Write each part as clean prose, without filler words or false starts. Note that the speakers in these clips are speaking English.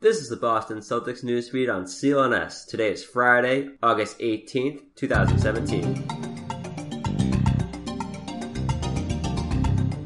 This is the Boston Celtics newsfeed on CLNS. Today is Friday, August 18th, 2017.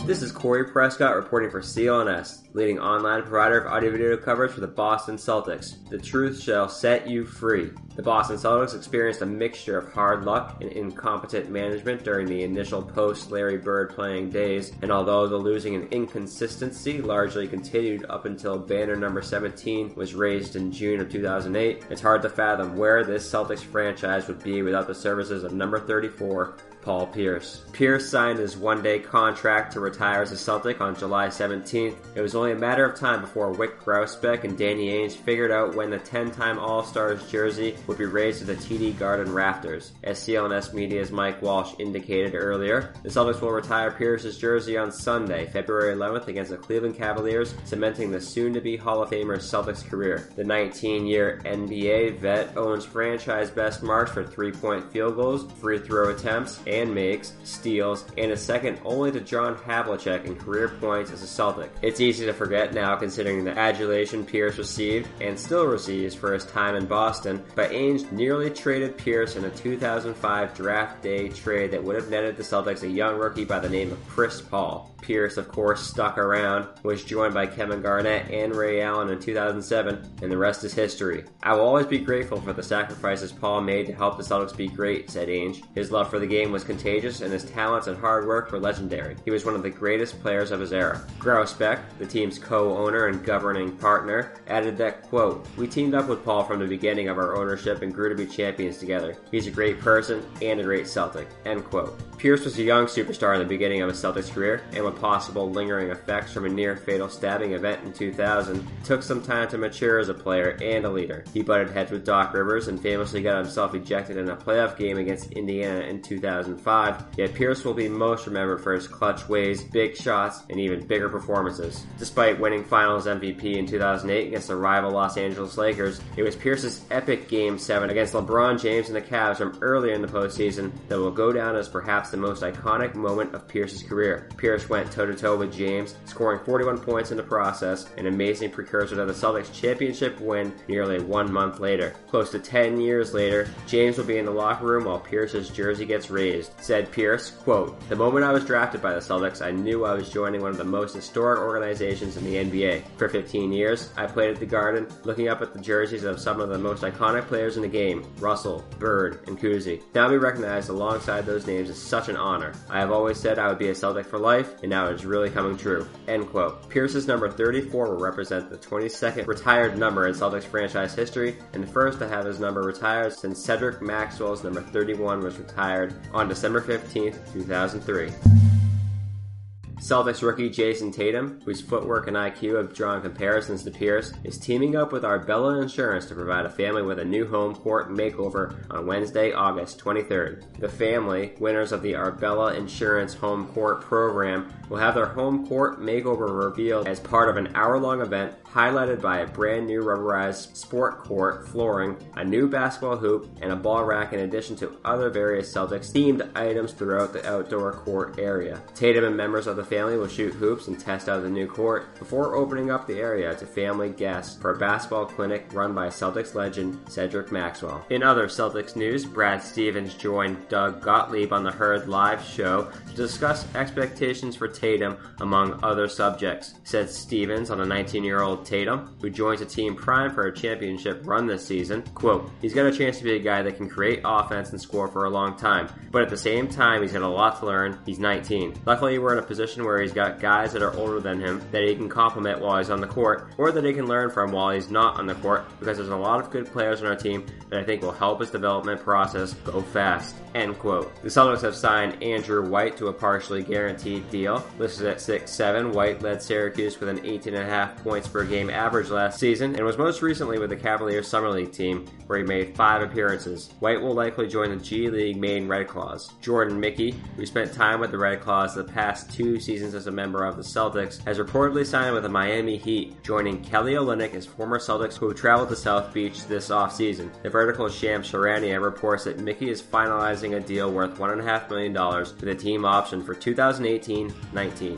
This is Corey Prescott reporting for CLNS, leading online provider of audio-video coverage for the Boston Celtics. The truth shall set you free. The Boston Celtics experienced a mixture of hard luck and incompetent management during the initial post-Larry Bird playing days, and although the losing and inconsistency largely continued up until banner number 17 was raised in June of 2008, it's hard to fathom where this Celtics franchise would be without the services of number 34, Paul Pierce. Pierce signed his one-day contract to retire as a Celtic on July 17th. It was only a matter of time before Wyc Grousbeck and Danny Ainge figured out when the 10-time All-Stars jersey would be raised to the TD Garden rafters. As CLNS Media's Mike Walsh indicated earlier, the Celtics will retire Pierce's jersey on Sunday, February 11th against the Cleveland Cavaliers, cementing the soon-to-be Hall of Famer's Celtics career. The 19-year NBA vet owns franchise best marks for three-point field goals, free throw attempts, and makes, steals, and is second only to John Havlicek in career points as a Celtic. It's easy to forget now considering the adulation Pierce received, and still receives, for his time in Boston, but Ainge nearly traded Pierce in a 2005 draft day trade that would have netted the Celtics a young rookie by the name of Chris Paul. Pierce, of course, stuck around, was joined by Kevin Garnett and Ray Allen in 2007, and the rest is history. I will always be grateful for the sacrifices Paul made to help the Celtics be great, said Ainge. His love for the game was contagious, and his talents and hard work were legendary. He was one of the greatest players of his era. Grousbeck, the team's co-owner and governing partner, added that, quote, "We teamed up with Paul from the beginning of our ownership and grew to be champions together. He's a great person and a great Celtic," end quote. Pierce was a young superstar in the beginning of his Celtics career, and with possible lingering effects from a near-fatal stabbing event in 2000, took some time to mature as a player and a leader. He butted heads with Doc Rivers and famously got himself ejected in a playoff game against Indiana in 2005, yet Pierce will be most remembered for his clutch ways, big shots, and even bigger performances. Despite winning Finals MVP in 2008 against the rival Los Angeles Lakers, it was Pierce's epic Game 7 against LeBron James and the Cavs from earlier in the postseason that will go down as perhaps the most iconic moment of Pierce's career. Pierce went toe-to-toe with James, scoring 41 points in the process, an amazing precursor to the Celtics championship win nearly 1 month later. Close to 10 years later, James will be in the locker room while Pierce's jersey gets raised. Said Pierce, quote, "The moment I was drafted by the Celtics, I knew I was joining one of the most historic organizations in the NBA. For 15 years, I played at the Garden, looking up at the jerseys of some of the most iconic players in the game, Russell, Bird, and Cousy. Now to be recognized alongside those names is such an honor. I have always said I would be a Celtic for life, and now it's really coming true," end quote. Pierce's number 34 will represent the 22nd retired number in Celtics franchise history, and the first to have his number retired since Cedric Maxwell's number 31 was retired on December 15th, 2003. Celtics rookie Jayson Tatum, whose footwork and IQ have drawn comparisons to Pierce, is teaming up with Arbella Insurance to provide a family with a new home court makeover on Wednesday, August 23rd. The family, winners of the Arbella Insurance Home Court program, will have their home court makeover revealed as part of an hour-long event highlighted by a brand new rubberized sport court flooring, a new basketball hoop, and a ball rack in addition to other various Celtics-themed items throughout the outdoor court area. Tatum and members of the family will shoot hoops and test out the new court before opening up the area to family guests for a basketball clinic run by Celtics legend Cedric Maxwell. In other Celtics news, Brad Stevens joined Doug Gottlieb on the Herd Live show to discuss expectations for Tatum, among other subjects. Said Stevens on the 19-year-old Tatum, who joins a team primed for a championship run this season, quote, "He's got a chance to be a guy that can create offense and score for a long time, but at the same time, he's got a lot to learn. He's 19. Luckily, we're in a position where he's got guys that are older than him that he can complement while he's on the court, or that he can learn from while he's not on the court, because there's a lot of good players on our team that I think will help his development process go fast," end quote. The Celtics have signed Andrew White to a partially guaranteed deal. Listed at 6'7", White led Syracuse with an 18.5 points per game average last season, and was most recently with the Cavaliers Summer League team, where he made 5 appearances. White will likely join the G League Maine Red Claws. Jordan Mickey, who spent time with the Red Claws the past 2 seasons as a member of the Celtics, has reportedly signed with the Miami Heat, joining Kelly Olynyk as former Celtics who traveled to South Beach this offseason. The Vertical Shams Charania reports that Mickey is finalizing a deal worth $1.5 million with a team option for 2018-19.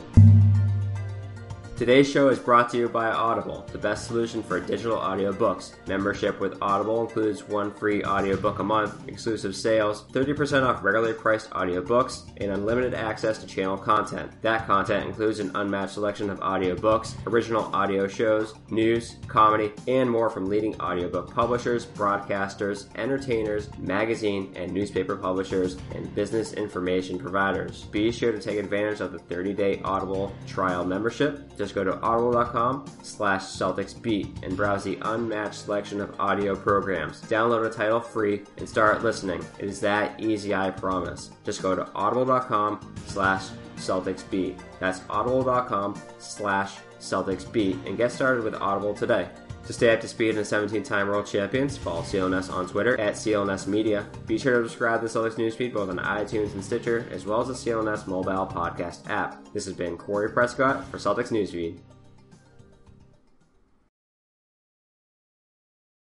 Today's show is brought to you by Audible, the best solution for digital audiobooks. Membership with Audible includes one free audiobook a month, exclusive sales, 30% off regularly priced audiobooks, and unlimited access to channel content. That content includes an unmatched selection of audiobooks, original audio shows, news, comedy, and more from leading audiobook publishers, broadcasters, entertainers, magazine and newspaper publishers, and business information providers. Be sure to take advantage of the 30-day Audible trial membership. Just go to audible.com/CelticsBeat and browse the unmatched selection of audio programs. Download a title free and start listening. It is that easy, I promise. Just go to audible.com/CelticsBeat. That's audible.com/CelticsBeat and get started with Audible today. To stay up to speed in the 17-time world champions, follow CLNS on Twitter at CLNS Media. Be sure to subscribe to the Celtics newsfeed both on iTunes and Stitcher, as well as the CLNS mobile podcast app. This has been Corey Prescott for Celtics Newsfeed.